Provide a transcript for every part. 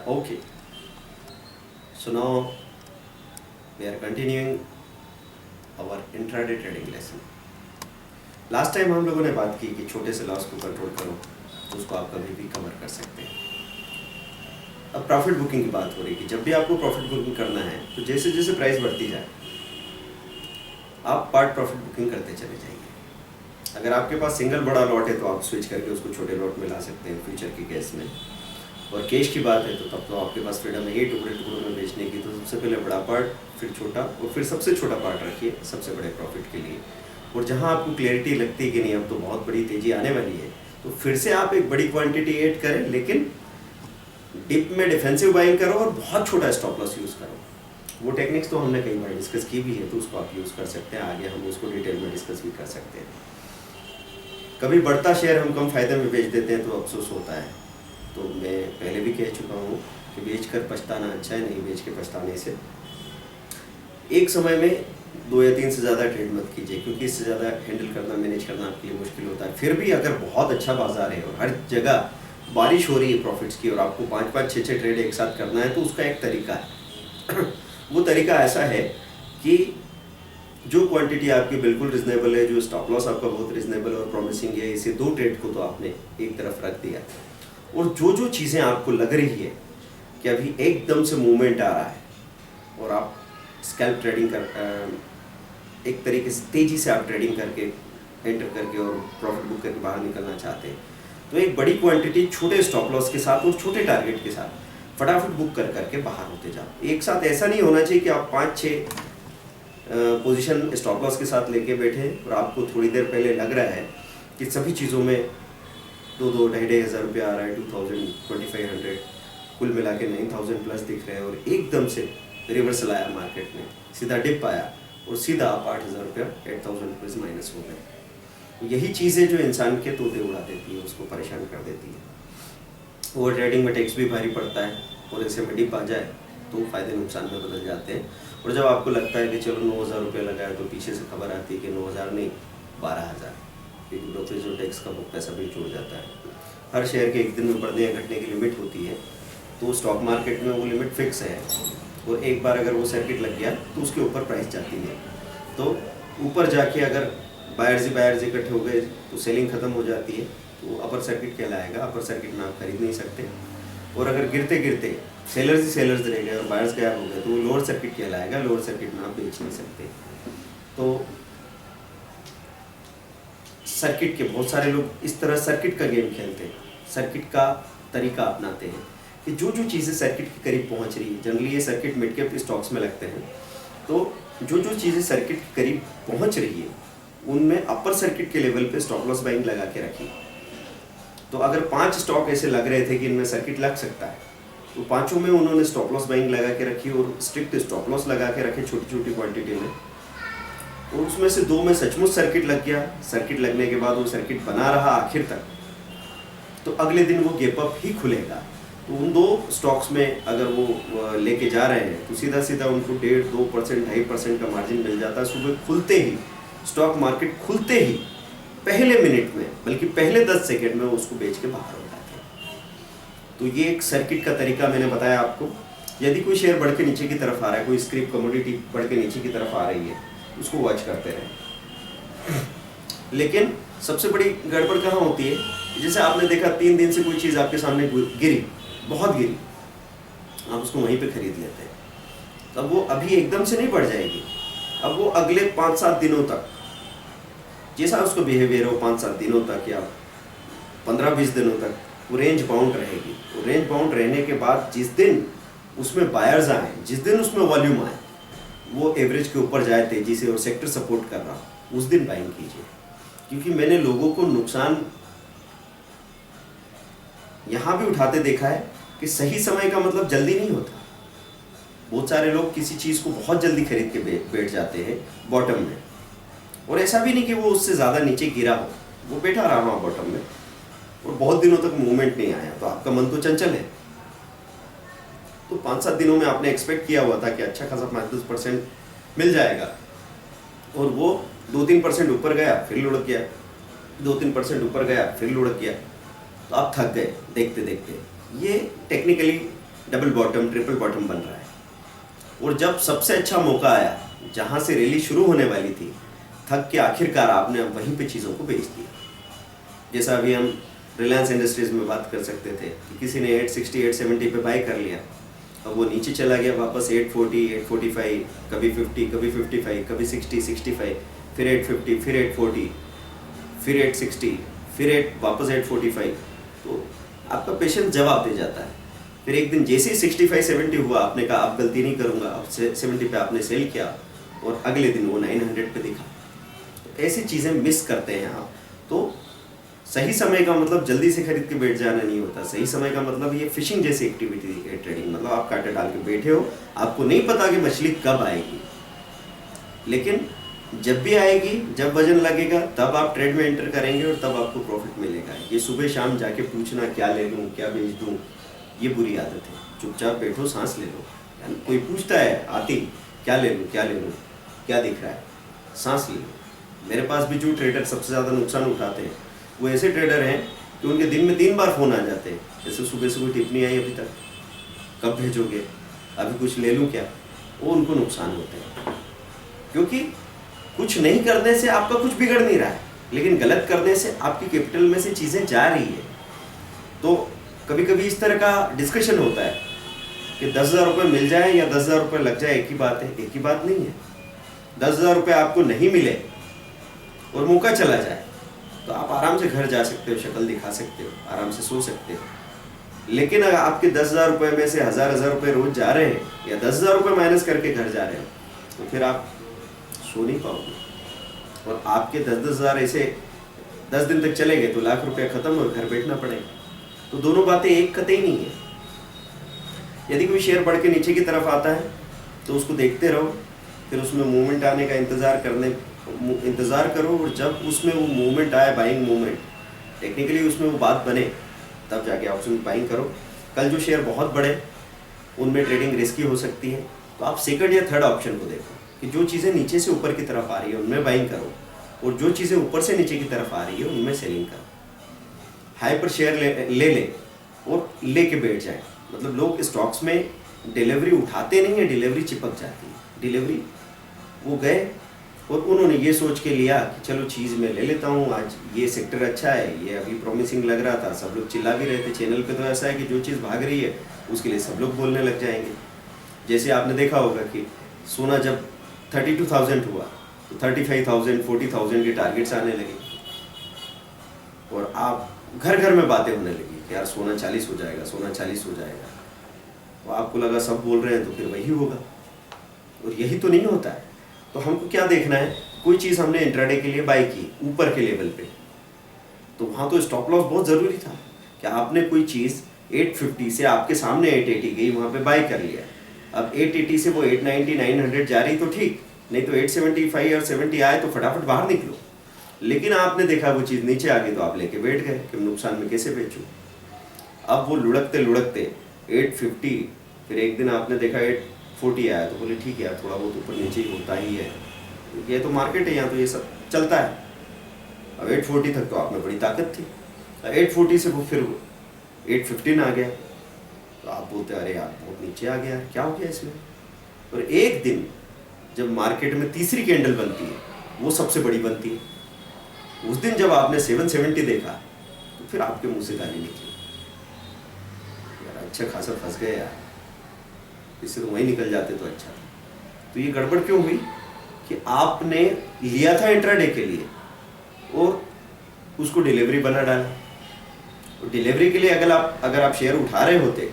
Okay, so now we are continuing our intraday trading lesson. Last time हम लोगों ने बात की कि छोटे से लॉस को कंट्रोल करो तो उसको आप कभी भी कवर कर सकते हैं। अब प्रॉफिट बुकिंग की बात हो रही है कि जब भी आपको प्रॉफिट बुकिंग करना है तो जैसे जैसे प्राइस बढ़ती जाए आप पार्ट प्रॉफिट बुकिंग करते चले जाइए। अगर आपके पास सिंगल बड़ा लॉट है तो आप स्विच करके उसको छोटे लॉट में ला सकते हैं फ्यूचर की केस में, और कैश की बात है तो तब तो आपके पास फ्रीडम है ये टुकड़े टुकड़ों में बेचने की। तो सबसे पहले बड़ा पार्ट, फिर छोटा, और फिर सबसे छोटा पार्ट रखिए सबसे बड़े प्रॉफिट के लिए। और जहां आपको क्लैरिटी लगती है कि नहीं अब तो बहुत बड़ी तेजी आने वाली है तो फिर से आप एक बड़ी क्वांटिटी ऐड करें, लेकिन डिप में डिफेंसिव बाइंग करो और बहुत छोटा स्टॉप लॉस यूज़ करो। वो टेक्निक्स तो हमने कई बार डिस्कस की भी है तो उसको आप यूज़ कर सकते हैं। आगे हम उसको डिटेल में डिस्कस भी कर सकते हैं। कभी बढ़ता शेयर हम कम फायदे में बेच देते हैं तो अफसोस होता है। तो मैं पहले भी कह चुका हूँ कि बेच कर पछताना अच्छा है, नहीं बेच के पछताने से। एक समय में 2 या 3 से ज़्यादा ट्रेड मत कीजिए, क्योंकि इससे ज़्यादा हैंडल करना, मैनेज करना आपके लिए मुश्किल होता है। फिर भी अगर बहुत अच्छा बाजार है और हर जगह बारिश हो रही है प्रॉफिट्स की और आपको 5-5, 6-6 ट्रेड एक साथ करना है तो उसका एक तरीका है। वो तरीका ऐसा है कि जो क्वांटिटी आपकी बिल्कुल रिजनेबल है, जो स्टॉप लॉस आपका बहुत रिजनेबल और प्रॉमिसिंग है, इसे 2 ट्रेड को तो आपने एक तरफ रख दिया, और जो जो चीज़ें आपको लग रही है कि अभी एकदम से मूवमेंट आ रहा है और आप स्कैल्प ट्रेडिंग कर एक तरीके से तेज़ी से आप ट्रेडिंग करके एंटर करके और प्रॉफिट बुक करके बाहर निकलना चाहते हैं, तो एक बड़ी क्वांटिटी छोटे स्टॉप लॉस के साथ और छोटे टारगेट के साथ फटाफट बुक कर करके बाहर होते जाओ। एक साथ ऐसा नहीं होना चाहिए कि आप 5-6 पोजीशन स्टॉप लॉस के साथ लेके बैठे और आपको थोड़ी देर पहले लग रहा है कि सभी चीज़ों में 2-2, 2,500 रुपया आ रहा है, 2,000, 2,500 कुल मिला के 9,000 प्लस दिख रहे हैं, और एकदम से रिवर्सल आया मार्केट में, सीधा डिप आया और सीधा आप 8,000 रुपया 8,000 रुपीज़ माइनस हो गए। यही चीज़ें जो इंसान के तोते उड़ा देती है, उसको परेशान कर देती है। ओवर ट्रेडिंग में टैक्स भी भारी पड़ता है और ऐसे में डिप आ जाए तो फ़ायदे नुकसान में बदल जाते हैं। और जब आपको लगता है कि चलो 9,000 रुपये लगाया तो पीछे से खबर आती है कि 9,000 नहीं 12,000, क्योंकि ब्रोकरेज और टैक्स का पैसा भी जुड़ जाता है। हर शेयर के एक दिन में बढ़ने या घटने की लिमिट होती है, तो स्टॉक मार्केट में वो लिमिट फिक्स है, और एक बार अगर वो सर्किट लग गया तो उसके ऊपर प्राइस जाती है। तो ऊपर जाके अगर बायर्स इकट्ठे हो गए तो सेलिंग खत्म हो जाती है, तो अपर सर्किट कहलाएगा। अपर सर्किट में आप खरीद नहीं सकते, और अगर गिरते गिरते सेलर्स रह गए और बायर्स गायब हो गए तो वो लोअर सर्किट कहलाएगा। लोअर सर्किट में आप बेच नहीं सकते। तो सर्किट के बहुत सारे लोग इस तरह सर्किट का गेम खेलते हैं, सर्किट का तरीका अपनाते हैं कि जो जो चीज़ें सर्किट के करीब पहुंच रही है, जनरली ये सर्किट मिड कैप स्टॉक्स में लगते हैं, तो जो जो चीज़ें सर्किट के करीब पहुंच रही है उनमें अपर सर्किट के लेवल पे स्टॉप लॉस बाइंग लगा के रखी। तो अगर 5 स्टॉक ऐसे लग रहे थे कि इनमें सर्किट लग सकता है तो 5 में उन्होंने स्टॉप लॉस बाइंग लगा के रखी और स्ट्रिक्ट स्टॉप लॉस लगा के रखे छोटी छोटी क्वांटिटी में, और उसमें से 2 में सचमुच सर्किट लग गया। सर्किट लगने के बाद वो सर्किट बना रहा आखिर तक, तो अगले दिन वो गैप अप ही खुलेगा। तो उन 2 स्टॉक्स में अगर वो लेके जा रहे हैं तो सीधा सीधा उनको 1.5-2%, 2.5% का मार्जिन मिल जाता है। सुबह खुलते ही, स्टॉक मार्केट खुलते ही पहले मिनट में, बल्कि पहले 10 सेकेंड में उसको बेच के बाहर हो जाते हैं। तो ये एक सर्किट का तरीका मैंने बताया आपको। यदि कोई शेयर बढ़ के नीचे की तरफ आ रहा है, कोई स्क्रिप कमोडिटी बढ़ के नीचे की तरफ आ रही है, उसको वॉच करते रहें। लेकिन सबसे बड़ी गड़बड़ कहाँ होती है, जैसे आपने देखा 3 दिन से कोई चीज़ आपके सामने गिरी, बहुत गिरी, आप उसको वहीं पे खरीद लेते हैं। तो अब वो अभी एकदम से नहीं बढ़ जाएगी, अब वो अगले 5-7 दिनों तक, जैसा उसको बिहेवियर हो 5-7 दिनों तक या 15-20 दिनों तक, वो रेंज बाउंड रहेगी। वो रेंज बाउंड रहने के बाद जिस दिन उसमें बायर्स आए, जिस दिन उसमें वॉल्यूम आए, वो एवरेज के ऊपर जाए तेजी से और सेक्टर सपोर्ट कर रहा, उस दिन बाइंग कीजिए। क्योंकि मैंने लोगों को नुकसान यहाँ भी उठाते देखा है कि सही समय का मतलब जल्दी नहीं होता। बहुत सारे लोग किसी चीज़ को बहुत जल्दी खरीद के बैठ जाते हैं बॉटम में, और ऐसा भी नहीं कि वो उससे ज़्यादा नीचे गिरा हो, वो बैठा रहा वहाँ बॉटम में और बहुत दिनों तक मूवमेंट नहीं आया, तो आपका मन तो चंचल है। तो 5-7 दिनों में आपने एक्सपेक्ट किया हुआ था कि अच्छा खासा 5-10% मिल जाएगा, और वो 2-3% ऊपर गया फिर लुढ़क गया, 2-3% ऊपर गया फिर लुढ़क गया, तो आप थक गए देखते देखते। ये technically double bottom triple bottom बन रहा है। और जब सबसे अच्छा मौका आया, जहाँ से रैली शुरू होने वाली थी, थक के आखिरकार आपने अब वहीं पे चीज़ों को बेच दिया। जैसा अभी हम रिलायंस इंडस्ट्रीज़ में बात कर सकते थे कि किसी ने 860 870 पे बाई कर लिया, अब वो नीचे चला गया वापस 840 845, कभी 50 कभी 55 कभी 60 65, फिर 850 फिर 840 फिर 860 फिर वापस 845। तो आपका पेशेंस जवाब दे जाता है। फिर एक दिन जैसे ही 65 70 हुआ, आपने कहा अब गलती नहीं करूँगा, अब 70 पे आपने सेल किया और अगले दिन वो 900 पे दिखा। तो ऐसी चीज़ें मिस करते हैं आप। तो सही समय का मतलब जल्दी से खरीद के बैठ जाना नहीं होता। सही समय का मतलब ये फिशिंग जैसी एक्टिविटी है ट्रेडिंग। मतलब आप कांटे डाल के बैठे हो, आपको नहीं पता कि मछली कब आएगी, लेकिन जब भी आएगी, जब वजन लगेगा, तब आप ट्रेड में एंटर करेंगे और तब आपको प्रॉफिट मिलेगा। ये सुबह शाम जाके पूछना क्या ले लूँ क्या बेच दूँ, ये बुरी आदत है। चुपचाप बैठो, सांस ले लो। यानी कोई पूछता है आती क्या ले लूँ क्या ले लूँ, क्या दिख रहा है, सांस ले लो। मेरे पास भी जो ट्रेडर सबसे ज़्यादा नुकसान उठाते हैं वो ऐसे ट्रेडर हैं कि उनके दिन में 3 बार फ़ोन आ जाते हैं। जैसे सुबह से कोई टिप्पणी आई अभी तक, कब भेजोगे, अभी कुछ ले लूँ क्या, वो उनको नुकसान होते हैं। क्योंकि कुछ नहीं करने से आपका कुछ बिगड़ नहीं रहा है, लेकिन गलत करने से आपकी कैपिटल में से चीज़ें जा रही है। तो कभी कभी इस तरह का डिस्कशन होता है कि 10,000 रुपये मिल जाए या 10,000 रुपये लग जाए, एक ही बात है। एक ही बात नहीं है। 10,000 रुपये आपको नहीं मिले और मौका चला जाए तो आप आराम से घर जा सकते हो, शक्ल दिखा सकते हो, आराम से सो सकते हो। लेकिन अगर आपके 10,000 रुपये में से 1,000 रुपये रोज जा रहे हैं या 10,000 रुपये माइनस करके घर जा रहे हैं, तो फिर आप सो नहीं पाओगे। और आपके 10,000 ऐसे 10 दिन तक चले गए तो लाख रुपया खत्म और घर बैठना पड़ेगा। तो दोनों बातें एक कतई नहीं है। यदि कोई शेयर बढ़ के नीचे की तरफ आता है तो उसको देखते रहो, फिर उसमें मूवमेंट आने का इंतज़ार करो, और जब उसमें वो मूवमेंट आए, बाइंग मूवमेंट, टेक्निकली उसमें वो बात बने, तब जाके ऑप्शन में बाइंग करो। कल जो शेयर बहुत बड़े, उनमें ट्रेडिंग रिस्की हो सकती है, तो आप सेकंड या थर्ड ऑप्शन को देखो कि जो चीज़ें नीचे से ऊपर की तरफ आ रही है उनमें बाइंग करो, और जो चीज़ें ऊपर से नीचे की तरफ आ रही है उनमें सेलिंग करो। हाई पर शेयर ले लें और लेके बैठ जाए। मतलब लोग स्टॉक्स में डिलीवरी उठाते नहीं है, डिलीवरी चिपक जाती है। डिलीवरी वो गए और उन्होंने ये सोच के लिया कि चलो चीज़ मैं ले लेता हूँ, आज ये सेक्टर अच्छा है, ये अभी प्रॉमिसिंग लग रहा था, सब लोग चिल्ला भी रहे थे चैनल पे। तो ऐसा है कि जो चीज़ भाग रही है उसके लिए सब लोग बोलने लग जाएंगे। जैसे आपने देखा होगा कि सोना जब 32,000 हुआ तो 35,000 40,000 के टारगेट्स आने लगे, और आप घर घर में बातें होने लगी कि यार सोना 40 हो जाएगा, सोना 40 हो जाएगा। तो आपको लगा सब बोल रहे हैं तो फिर वही होगा, और यही तो नहीं होता है। तो हमको क्या देखना है, कोई चीज़ हमने इंट्राडे के लिए बाई की ऊपर के लेवल पे, तो वहाँ तो स्टॉप लॉस बहुत ज़रूरी था कि आपने कोई चीज़ 850 से आपके सामने 880 गई, वहाँ पे बाई कर लिया। अब 880 से वो 890 900 जा रही तो ठीक, नहीं तो 875 और 70 आए तो फटाफट बाहर निकलो। लेकिन आपने देखा वो चीज़ नीचे आ गई तो आप लेके बैठ गए कि नुकसान में कैसे बेचूं। अब वो लुढ़कते लुढ़कते 850, फिर एक दिन आपने देखा 840 आया, तो बोले ठीक है यार थोड़ा बहुत ऊपर नीचे ही होता ही है, ये तो मार्केट है, यहाँ तो ये सब चलता है। अब 840 तक तो आप में बड़ी ताकत थी, 840 से वो फिर 815 आ गया, तो आप बोलते अरे यार बहुत नीचे आ गया, क्या हो गया इसमें। और एक दिन जब मार्केट में तीसरी कैंडल बनती है, वो सबसे बड़ी बनती है, उस दिन जब आपने 770 देखा तो फिर आपके मुंह से गाली निकली, यार अच्छा खासा फंस गए यार, इससे तो वहीं निकल जाते तो अच्छा था। तो ये गड़बड़ क्यों हुई कि आपने लिया था इंट्राडे के लिए और उसको डिलीवरी बना डाला। और डिलीवरी के लिए अगर आप शेयर उठा रहे होते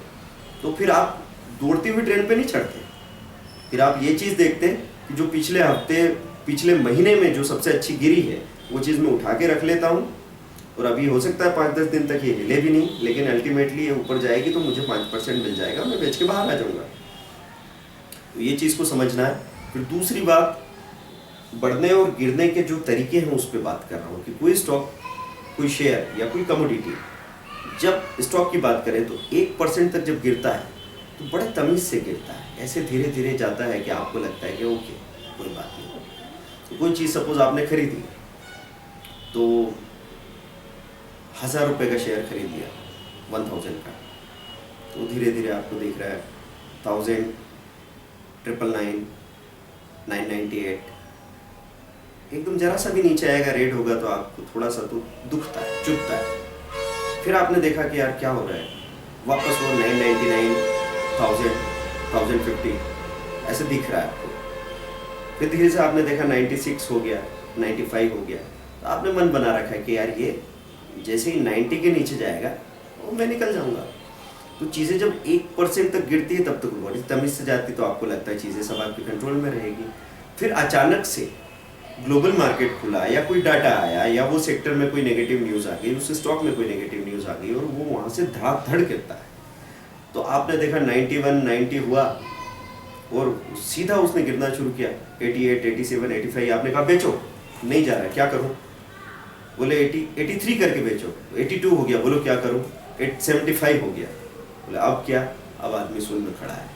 तो फिर आप दौड़ती हुई ट्रेन पे नहीं चढ़ते, फिर आप ये चीज़ देखते कि जो पिछले हफ्ते पिछले महीने में जो सबसे अच्छी गिरी है वो चीज़ मैं उठा के रख लेता हूँ, और अभी हो सकता है 5-10 दिन तक ये हिले भी नहीं, लेकिन अल्टीमेटली ये ऊपर जाएगी तो मुझे 5% मिल जाएगा, मैं बेच के बाहर आ जाऊँगा। तो ये चीज़ को समझना है। फिर दूसरी बात, बढ़ने और गिरने के जो तरीके हैं उस पर बात कर रहा हूँ कि कोई स्टॉक, कोई शेयर या कोई कमोडिटी, जब स्टॉक की बात करें तो 1% तक जब गिरता है तो बड़े तमीज़ से गिरता है, ऐसे धीरे धीरे जाता है कि आपको लगता है कि ओके कोई बात नहीं। तो कोई चीज़ सपोज आपने खरीदी तो 1,000 रुपये का शेयर खरीद लिया 1000 का, तो धीरे धीरे आपको दिख रहा है 1000, 999, 998, एकदम जरा सा भी नीचे आएगा रेट होगा तो आपको थोड़ा सा तो दुखता है, चुभता है। फिर आपने देखा कि यार क्या हो रहा है, वापस वो 999, 1000, 1050 ऐसे दिख रहा है आपको। फिर धीरे से आपने देखा 96 हो गया, 95 हो गया, तो आपने मन बना रखा है कि यार ये जैसे ही 90 के नीचे जाएगा वो मैं निकल जाऊंगा। तो चीज़ें जब 1% तक गिरती है तब तक बड़ी तमीज से जाती, तो आपको लगता है चीज़ें सब आपके कंट्रोल में रहेगी। फिर अचानक से ग्लोबल मार्केट खुला या कोई डाटा आया या वो सेक्टर में कोई नेगेटिव न्यूज़ आ गई, उस स्टॉक में कोई नेगेटिव न्यूज़ आ गई और वो वहाँ से धड़ाधड़ गिरता है। तो आपने देखा 91, 90 हुआ और सीधा उसने गिरना शुरू किया 88, 87, 85। आपने कहा बेचो, नहीं जा रहा है, क्या करूँ? बोले 83 करके बेचो। 82 हो गया, बोलो क्या करूँ? 75 हो गया, बोले अब क्या? अब आदमी सुन में खड़ा है।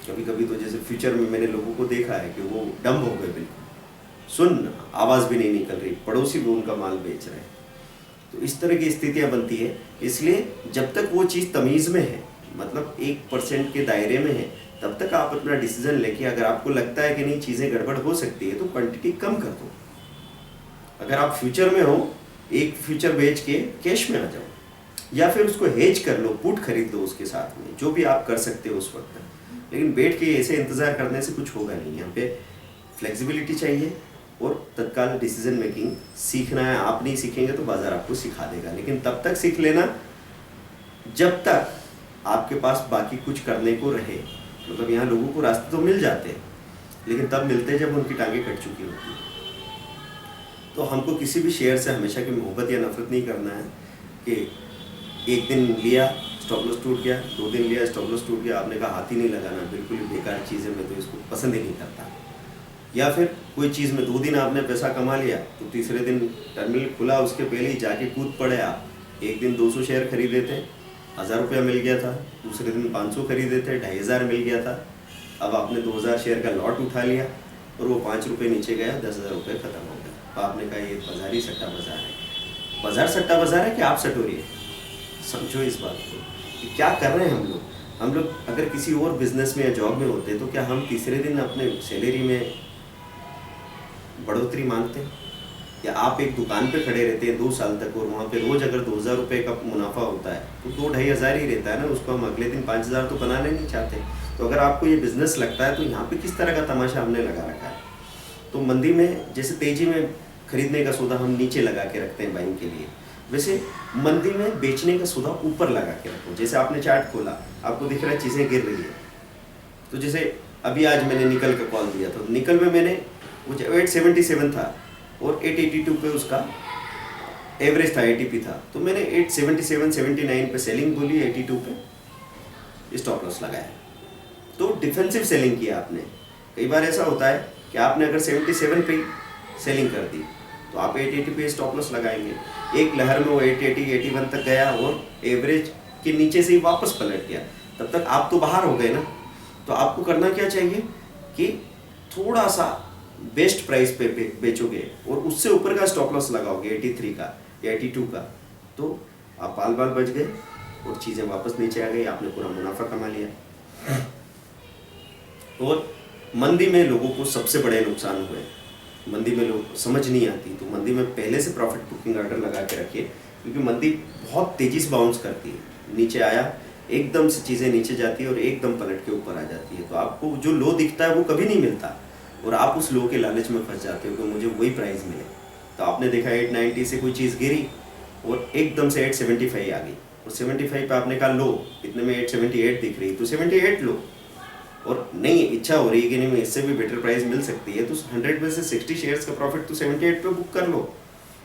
कभी कभी तो जैसे फ्यूचर में मैंने लोगों को देखा है कि वो डम्ब हो गए, बिल्कुल सुन, आवाज़ भी नहीं निकल रही, पड़ोसी भी उनका माल बेच रहे हैं। तो इस तरह की स्थितियाँ बनती है। इसलिए जब तक वो चीज़ तमीज़ में है, मतलब 1% के दायरे में है, तब तक आप अपना डिसीजन लेके, अगर आपको लगता है कि नहीं चीज़ें गड़बड़ हो सकती है तो क्वांटिटी कम कर दो। अगर आप फ्यूचर में हो, एक फ्यूचर बेच के कैश में आ जाओ या फिर उसको हेज कर लो, पुट खरीद लो उसके साथ में, जो भी आप कर सकते हो उस वक्त। लेकिन बैठ के ऐसे इंतज़ार करने से कुछ होगा नहीं। यहाँ पे फ्लेक्सिबिलिटी चाहिए और तत्काल डिसीजन मेकिंग सीखना है। आप नहीं सीखेंगे तो बाजार आपको सिखा देगा, लेकिन तब तक सीख लेना जब तक आपके पास बाकी कुछ करने को रहे। मतलब यहाँ लोगों को रास्ते तो मिल जाते हैं, लेकिन तब मिलते हैं जब उनकी टांगें कट चुकी होती हैं। तो हमको किसी भी शेयर से हमेशा की मोहब्बत या नफरत नहीं करना है कि एक दिन लिया स्टॉप लॉस टूट गया, 2 दिन लिया स्टॉप लॉस टूट गया, आपने कहा हाथ ही नहीं लगाना, बिल्कुल ही बेकार चीज़ है, मैं तो इसको पसंद ही नहीं करता। या फिर कोई चीज़ में 2 दिन आपने पैसा कमा लिया तो तीसरे दिन टर्मिनल खुला उसके पहले ही जाके कूद पड़े आप। एक दिन 200 शेयर खरीदे थे, 1000 रुपया मिल गया था, दूसरे दिन 500 खरीदे थे, 2500 मिल गया था। अब आपने 2000 शेयर का लॉट उठा लिया और वो 5 रुपये नीचे गया, 10,000 रुपये खत्म हो गया। तो आपने कहा ये बाजारी सट्टा बाजार है। बाजार सट्टा बाजार है कि आप सटोरी है? समझो इस बात को कि क्या कर रहे हैं हम लोग। हम लोग अगर किसी और बिजनेस में या जॉब में होते तो क्या हम तीसरे दिन अपने सैलरी में बढ़ोतरी मांगते हैं? या आप एक दुकान पे खड़े रहते हैं 2 साल तक और वहाँ पे रोज अगर 2000 रुपये का मुनाफा होता है तो 2-2,500 ही रहता है ना, उसको हम अगले दिन 5000 तो बनाने नहीं चाहते। तो अगर आपको ये बिजनेस लगता है तो यहाँ पे किस तरह का तमाशा हमने लगा रखा है। तो मंदी में जैसे तेजी में खरीदने का सौदा हम नीचे लगा के रखते हैं बाइंग के लिए, वैसे मंदी में बेचने का सौदा ऊपर लगा के रखो। जैसे आपने चार्ट खोला, आपको दिख रहा है चीज़ें गिर रही है, तो जैसे अभी आज मैंने निकल का कॉल दिया था, निकल में मैंने वो 877 था और 882 पे उसका एवरेज था, एटीपी था, तो मैंने 877, 79 पे सेलिंग बोली, 82 पे स्टॉप लॉस लगाया। तो डिफेंसिव सेलिंग किया आपने। कई बार ऐसा होता है कि आपने अगर 77 पे सेलिंग कर दी तो आप 880 पे स्टॉप लॉस लगाएंगे। एक लहर में वो 880, 81 तक गया और एवरेज के नीचे से ही वापस पलट गया, तब तक आप तो बाहर हो गए ना। तो आपको करना क्या चाहिए कि थोड़ा सा बेस्ट प्राइस पे बेचोगे और उससे ऊपर का स्टॉप लॉस लगाओगे 83 का या 82 का, तो आप बाल बाल बच गए और चीज़ें वापस नीचे आ गई, आपने पूरा मुनाफा कमा लिया। और मंदी में लोगों को सबसे बड़े नुकसान हुए। मंदी में लोग समझ नहीं आती, तो मंदी में पहले से प्रॉफिट बुकिंग ऑर्डर लगा के रखिए, क्योंकि मंदी बहुत तेज़ी से बाउंस करती है। नीचे आया एकदम से चीज़ें नीचे जाती है और एकदम पलट के ऊपर आ जाती है। तो आपको जो लो दिखता है वो कभी नहीं मिलता और आप उस लो के लालच में फंस जाते हो कि मुझे वही प्राइस मिले। तो आपने देखा 890 से कोई चीज़ गिरी और एकदम से 875 आ गई और 75 पे आपने कहा लो, इतने में 878 दिख रही, तो 78 लो। और नहीं इच्छा हो रही है कि नहीं मैं इससे भी बेटर प्राइस मिल सकती है, तो 100 में से 60 शेयर्स का प्रॉफिट तो 78 पे बुक कर लो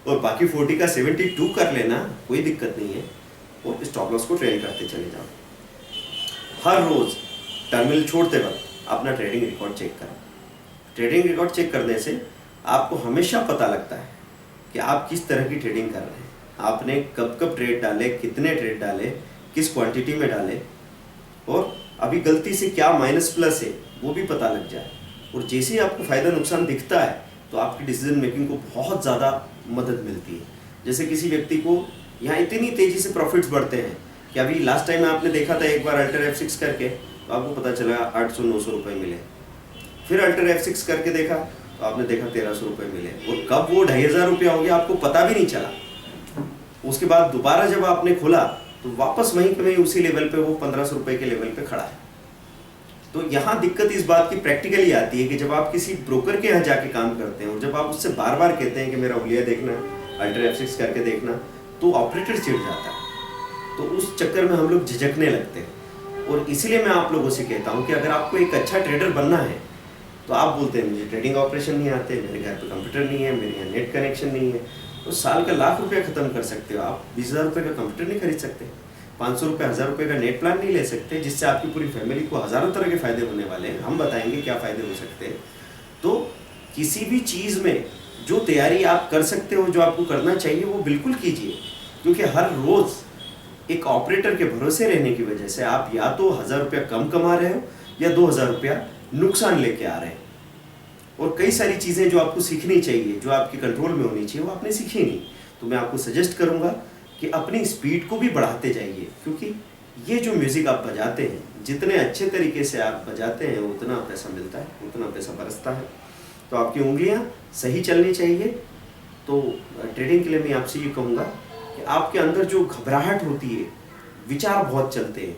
और बाकी 40 का 72 कर लेना, कोई दिक्कत नहीं है। और स्टॉप लॉस को ट्रेल करते चले जाओ। हर रोज़ टर्मिनल छोड़ते वक्त अपना ट्रेडिंग रिकॉर्ड चेक करो। ट्रेडिंग रिकॉर्ड चेक करने से आपको हमेशा पता लगता है कि आप किस तरह की ट्रेडिंग कर रहे हैं, आपने कब कब ट्रेड डाले, कितने ट्रेड डाले, किस क्वांटिटी में डाले और अभी गलती से क्या माइनस प्लस है वो भी पता लग जाए। और जैसे ही आपको फ़ायदा नुकसान दिखता है तो आपकी डिसीजन मेकिंग को बहुत ज़्यादा मदद मिलती है। जैसे किसी व्यक्ति को यहाँ इतनी तेज़ी से प्रॉफिट्स बढ़ते हैं कि अभी लास्ट टाइम आपने देखा था एक बार अल्टर F6 करके, तो आपको पता चला 800-900 रुपये मिले। फिर अल्टर F6 करके देखा तो आपने देखा 1300 रुपये मिले, और कब वो 2500 रुपया हो गया आपको पता भी नहीं चला। उसके बाद दोबारा जब आपने खोला तो वापस वहीं पे वहीं उसी लेवल पे वो 1500 रुपये के लेवल पे खड़ा है। तो यहाँ दिक्कत इस बात की प्रैक्टिकली आती है कि जब आप किसी ब्रोकर के यहाँ जाके काम करते हैं और जब आप उससे बार बार कहते हैं कि मेरा हुलिया देखना, अल्टर F6 करके देखना, तो ऑपरेटर चिढ़ जाता है। तो उस चक्कर में हम लोग झिझकने लगते हैं। और इसीलिए मैं आप लोगों से कहता हूँ कि अगर आपको एक अच्छा ट्रेडर बनना है तो आप बोलते हैं मुझे ट्रेडिंग ऑपरेशन नहीं आते, मेरे घर पे कंप्यूटर नहीं है, मेरे यहाँ नेट कनेक्शन नहीं है, तो साल का लाख रुपया खत्म कर सकते हो आप। 20,000 रुपये का कंप्यूटर नहीं खरीद सकते, 500 रुपये 1000 रुपये का नेट प्लान नहीं ले सकते, जिससे आपकी पूरी फैमिली को हज़ारों तरह के फ़ायदे होने वाले हैं। हम बताएंगे क्या फ़ायदे हो सकते हैं। तो किसी भी चीज़ में जो तैयारी आप कर सकते हो, जो आपको करना चाहिए, वो बिल्कुल कीजिए, क्योंकि हर रोज़ एक ऑपरेटर के भरोसे रहने की वजह से आप या तो 1000 रुपया कम कमा रहे हो या 2000 रुपया नुकसान लेके आ रहे हैं। और कई सारी चीज़ें जो आपको सीखनी चाहिए, जो आपके कंट्रोल में होनी चाहिए, वो आपने सीखी नहीं। तो मैं आपको सजेस्ट करूंगा कि अपनी स्पीड को भी बढ़ाते जाइए, क्योंकि ये जो म्यूज़िक आप बजाते हैं, जितने अच्छे तरीके से आप बजाते हैं उतना पैसा मिलता है, उतना पैसा बरसता है। तो आपकी उंगलियां सही चलनी चाहिए। तो ट्रेडिंग के लिए मैं आपसे ये कहूँगा कि आपके अंदर जो घबराहट होती है, विचार बहुत चलते हैं,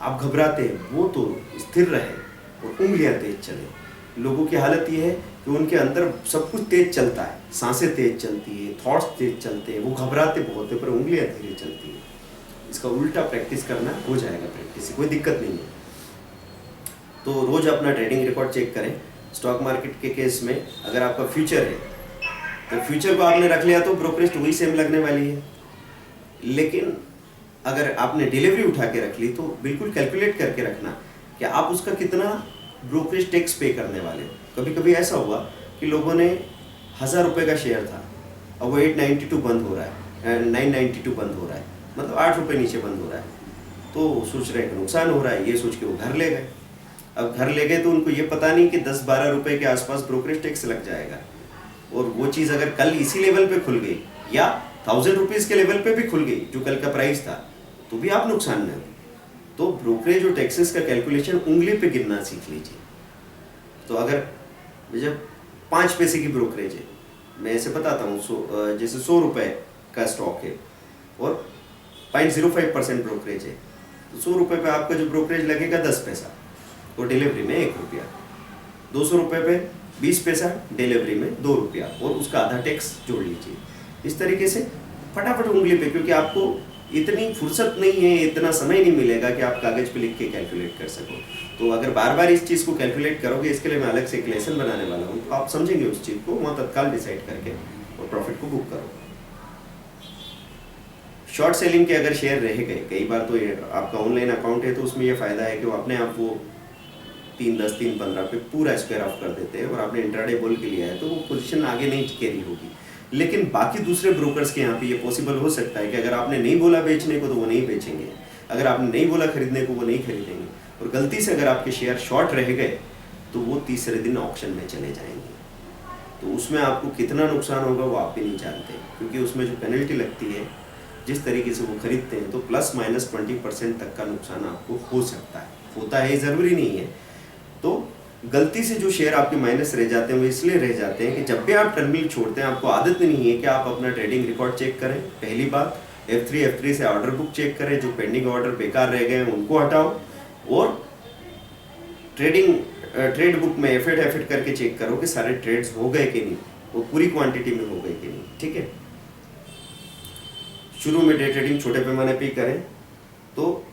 आप घबराते हैं, वो तो स्थिर रहे और उंगलियां तेज चले। लोगों की हालत ये है कि उनके अंदर सब कुछ तेज चलता है, सांसें तेज चलती है, थॉट्स तेज चलते हैं, वो घबराते बहुत है, पर उंगलियां धीरे चलती है। इसका उल्टा प्रैक्टिस करना हो जाएगा, प्रैक्टिस से कोई दिक्कत नहीं है। तो रोज अपना ट्रेडिंग रिकॉर्ड चेक करें। स्टॉक मार्केट के केस में अगर आपका फ्यूचर है तो फ्यूचर को आपने रख लिया तो ब्रोकरेज तो वही सेम लगने वाली है। लेकिन अगर आपने डिलीवरी उठा के रख ली तो बिल्कुल कैलकुलेट करके रखना कि आप उसका कितना ब्रोकरेज टैक्स पे करने वाले हो। कभी कभी ऐसा हुआ कि लोगों ने 1000 रुपये का शेयर था और वो 892 बंद हो रहा है, 992 बंद हो रहा है, मतलब 8 रुपये नीचे बंद हो रहा है। तो सोच रहे हैं कि नुकसान हो रहा है, ये सोच के वो घर ले गए। अब घर ले गए तो उनको ये पता नहीं कि 10-12 रुपये के आसपास ब्रोकरेज टैक्स लग जाएगा। और वो चीज़ अगर कल इसी लेवल पे खुल गई या 1000 रुपीज़ के लेवल पे भी खुल गई जो कल का प्राइस था, तो भी आप नुकसान में हो। तो ब्रोकरेज और टैक्सेस का कैलकुलेशन उंगली पे गिनना सीख लीजिए। तो अगर जब 5 पैसे की ब्रोकरेज है, मैं ऐसे बताता हूँ, जैसे 100 रुपये का स्टॉक है और 0.05% ब्रोकरेज है, तो 100 रुपये पे आपका जो ब्रोकरेज लगेगा 10 पैसा और डिलीवरी में 1 रुपया। 200 रुपये पे 20 पैसा, डिलीवरी में 2 रुपया, और उसका आधा टैक्स जोड़ लीजिए। इस तरीके से फटाफट उंगली पे, क्योंकि आपको इतनी फुर्सत नहीं है, इतना समय नहीं मिलेगा कि आप कागज़ पे लिख के कैलकुलेट कर सको। तो अगर बार बार इस चीज़ को कैलकुलेट करोगे, इसके लिए मैं अलग से एक लेसन बनाने वाला हूँ, तो आप समझेंगे उस चीज़ को, वहाँ तत्काल डिसाइड करके और प्रॉफिट को बुक करो। शॉर्ट सेलिंग के अगर शेयर रह गए, कई बार तो आपका ऑनलाइन अकाउंट है तो उसमें ये फ़ायदा है कि वो अपने आप वो 3.10 3.15 पे पूरा स्क्वायर ऑफ कर देते हैं, और आपने इंट्राडे बोल के लिया है तो वो पोजीशन आगे नहीं कैरी होगी। लेकिन बाकी दूसरे ब्रोकर्स के यहाँ पे ये पॉसिबल हो सकता है कि अगर आपने नहीं बोला बेचने को तो वो नहीं बेचेंगे, अगर आपने नहीं बोला खरीदने को वो नहीं खरीदेंगे, और गलती से अगर आपके शेयर शॉर्ट रह गए तो वो तीसरे दिन ऑक्शन में चले जाएंगे। तो उसमें आपको कितना नुकसान होगा वो आप भी नहीं जानते, क्योंकि उसमें जो पेनल्टी लगती है, जिस तरीके से वो खरीदते हैं, तो ±20% तक का नुकसान आपको हो सकता है। होता है, ज़रूरी नहीं है। तो गलती से जो शेयर आपके माइनस रह जाते हैं वो इसलिए रह जाते हैं कि जब भी आप टर्मिनल छोड़ते हैं, आपको आदत नहीं है कि आप अपना ट्रेडिंग रिकॉर्ड चेक करें। पहली बात, F3 से ऑर्डर बुक चेक करें, जो पेंडिंग ऑर्डर बेकार रह गए हैं उनको हटाओ, और ट्रेड बुक में एफिट करके चेक करो कि सारे ट्रेड्स हो गए कि नहीं, वो पूरी क्वांटिटी में हो गए कि नहीं। ठीक है। शुरू में डे ट्रेडिंग छोटे पैमाने पे करें, तो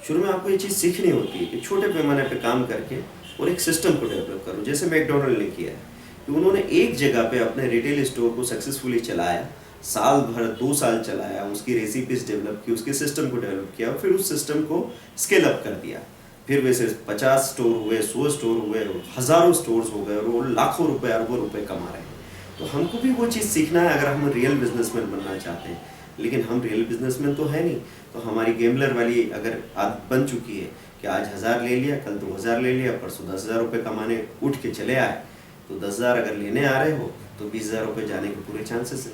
शुरू में आपको ये चीज़ सीखनी होती है कि छोटे पैमाने पे काम करके और एक सिस्टम को डेवलप करो। जैसे मैकडोनल्ड ने किया है कि उन्होंने एक जगह पे अपने रिटेल स्टोर को सक्सेसफुली चलाया, साल भर 2 साल चलाया, उसकी रेसिपीज डेवलप की, उसके सिस्टम को डेवलप किया, और फिर उस सिस्टम को स्केल अप कर दिया। फिर वैसे 50 स्टोर हुए, 100 स्टोर हुए, हज़ारों स्टोर्स हो गए, और वो लाखों रुपए अरबों रुपए कमा रहे हैं। तो हमको भी वो चीज़ सीखना है अगर हम रियल बिजनेसमैन बनना चाहते हैं। लेकिन हम रियल बिजनेसमैन तो है नहीं, तो हमारी गेमलर वाली अगर आदत बन चुकी है कि आज 1000 ले लिया, कल 2000 ले लिया, परसों 10,000 रुपये कमाने उठ के चले आए, तो 10,000 अगर लेने आ रहे हो तो 20,000 रुपये जाने के पूरे चांसेस है।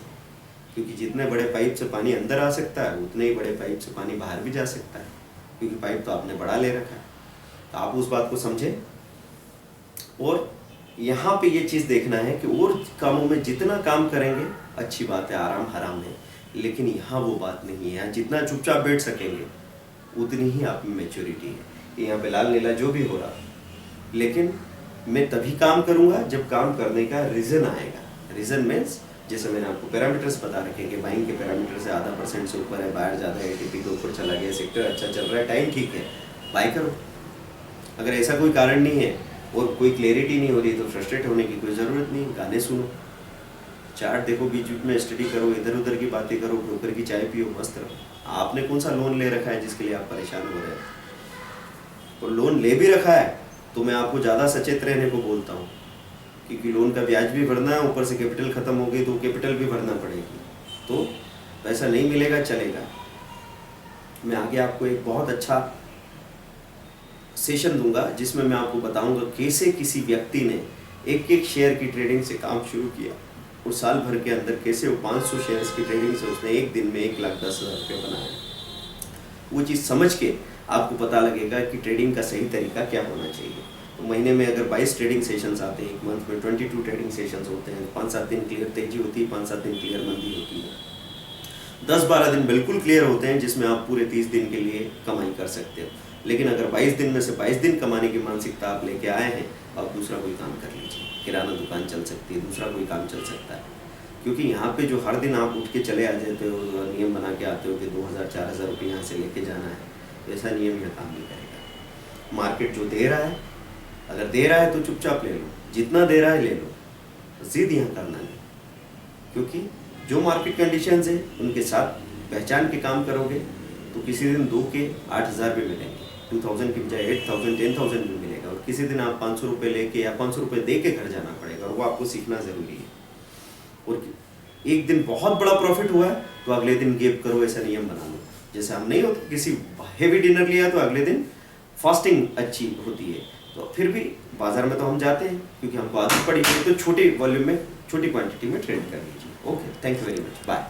क्योंकि जितने बड़े पाइप से पानी अंदर आ सकता है उतने ही बड़े पाइप से पानी बाहर भी जा सकता है, क्योंकि पाइप तो आपने बड़ा ले रखा है। तो आप उस बात को समझें। और यहाँ पे ये चीज़ देखना है कि और कामों में जितना काम करेंगे अच्छी बात है, आराम हराम है, लेकिन यहाँ वो बात नहीं है। यहाँ जितना चुपचाप बैठ सकेंगे उतनी ही आप में मैच्योरिटी है। यहाँ पे लाल नीला जो भी हो रहा, लेकिन मैं तभी काम करूँगा जब काम करने का रीज़न आएगा। रीज़न मीन्स जैसे मैंने आपको पैरामीटर्स बता रखे कि बाइंग के पैरामीटर से आधा % से ऊपर है, बायर ज़्यादा है, टीपी के ऊपर चला गया, सेक्टर अच्छा चल रहा है, टाइम ठीक है, बाय करो। अगर ऐसा कोई कारण नहीं है और कोई क्लैरिटी नहीं हो रही तो फ्रस्ट्रेट होने की कोई ज़रूरत नहीं। गाने सुनो, चार्ट देखो, बीच बीच में स्टडी करो, इधर उधर की बातें करो, ब्रोकर की चाय पियो, मस्त रहो। आपने कौन सा लोन ले रखा है जिसके लिए आप परेशान हो रहे हैं? और लोन ले भी रखा है तो मैं आपको ज़्यादा सचेत रहने को बोलता हूँ, क्योंकि लोन का ब्याज भी भरना है, ऊपर से कैपिटल ख़त्म हो गई तो कैपिटल भी भरना पड़ेगी, तो पैसा नहीं मिलेगा चलेगा। मैं आगे आपको एक बहुत अच्छा सेशन दूंगा जिसमें मैं आपको बताऊंगा कैसे किसी व्यक्ति ने एक एक शेयर की ट्रेडिंग से काम शुरू किया और साल भर के अंदर कैसे वो 500 शेयर्स की ट्रेडिंग से उसने एक दिन में 1,10,000 रुपये बनाया। वो चीज़ समझ के आपको पता लगेगा कि ट्रेडिंग का सही तरीका क्या होना चाहिए। तो महीने में अगर 22 ट्रेडिंग सेशंस आते हैं, एक मंथ में 22 ट्रेडिंग सेशंस होते हैं, 5-7 दिन क्लियर तेजी होती है, 5-7 दिन क्लियर मंदी होती है, 10-12 दिन बिल्कुल क्लियर होते हैं जिसमें आप पूरे 30 दिन के लिए कमाई कर सकते हो। लेकिन अगर 22 दिन में से 22 दिन कमाने की मानसिकता आप लेके आए हैं, आप दूसरा कोई काम कर लीजिए, किराना दुकान चल सकती है, दूसरा कोई काम चल सकता है। क्योंकि यहाँ पे जो हर दिन आप उठ के चले आ जाते हो, नियम बना के आते हो कि 2,000-4,000 रुपये यहाँ से लेके जाना है, तो ऐसा नियम यहाँ काम नहीं करेगा। मार्केट जो दे रहा है, अगर दे रहा है तो चुपचाप ले लो, जितना दे रहा है ले लो, जिद यहाँ करना नहीं। क्योंकि जो मार्केट कंडीशंस है उनके साथ पहचान के काम करोगे तो किसी दिन 2 के 8,000 भी मिलेंगे, 2,000 की बजाय 8,000 10,000 भी मिलेगा, और किसी दिन आप 500 रुपये लेके या 500 रुपये दे के घर जाना पड़ेगा, और वो आपको सीखना ज़रूरी है। और एक दिन बहुत बड़ा प्रॉफिट हुआ है तो अगले दिन गैप करो, ऐसा नियम बना लो। जैसे हम नहीं होते, किसी हेवी डिनर लिया तो अगले दिन फास्टिंग अच्छी होती है, तो फिर भी बाजार में तो हम जाते हैं क्योंकि हमको आदत पड़ी है। तो छोटी वॉल्यूम में छोटी क्वांटिटी में ट्रेड कर लीजिए। Okay, thank you very much, bye.